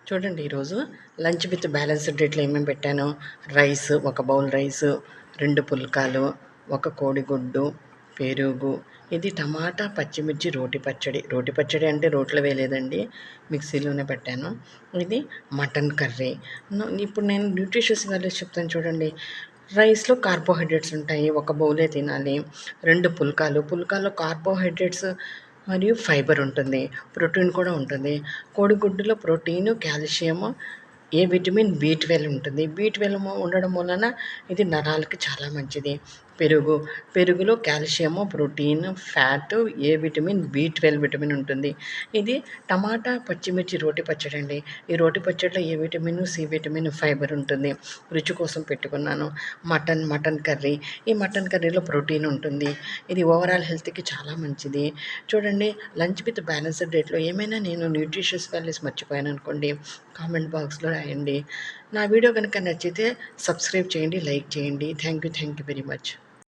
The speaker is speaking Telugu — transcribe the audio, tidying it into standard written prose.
చూడండి ఈరోజు లంచ్ విత్ బ్యాలెన్స్డ్ డేట్లో ఏమేమి పెట్టాను. రైస్, ఒక బౌల్ రైసు, 2 పుల్కాలు, ఒక కోడిగుడ్డు, పెరుగు, ఇది టమాటా పచ్చిమిర్చి రోటి పచ్చడి. రోటి పచ్చడి అంటే రోట్లో వేయలేదండి, మిక్సీలోనే పెట్టాను. ఇది మటన్ కర్రీ. ఇప్పుడు నేను న్యూట్రిషియస్ వాల్యూస్ చెప్తాను చూడండి. రైస్లో కార్బోహైడ్రేట్స్ ఉంటాయి, ఒక బౌలే తినాలి. 2 పుల్కాలు, పుల్కాల్లో కార్బోహైడ్రేట్స్ మరియు ఫైబర్ ఉంటుంది, ప్రోటీన్ కూడా ఉంటుంది. కోడిగుడ్డులో protein, calcium, A vitamin B12 ఉంటుంది. బి12 ఉండడం వలన ఇది నరాలకి చాలా మంచిది. పెరుగులో calcium, protein, fat, A vitamin, B12 vitamin ఉంటుంది. ఇది టమాటా పచ్చిమిర్చి రోటి పచ్చడి అండి. ఈ రోటి పచ్చడిలో A vitamin, C vitamin, fibre ఉంటుంది. రుచి కోసం పెట్టుకున్నాను. మటన్ కర్రీ, ఈ మటన్ కర్రీలో ప్రోటీన్ ఉంటుంది. ఇది ఓవరాల్ హెల్త్కి చాలా మంచిది. చూడండి, లంచ్ విత్ బ్యాలెన్స్డ్ డేట్లో ఏమైనా నేను న్యూట్రిషియస్ వాల్యూస్ మర్చిపోయాను అనుకోండి, కామెంట్ బాక్స్లో రాయండి. నా వీడియో కనుక నచ్చితే సబ్స్క్రైబ్ చేయండి, లైక్ చేయండి. Thank you very much.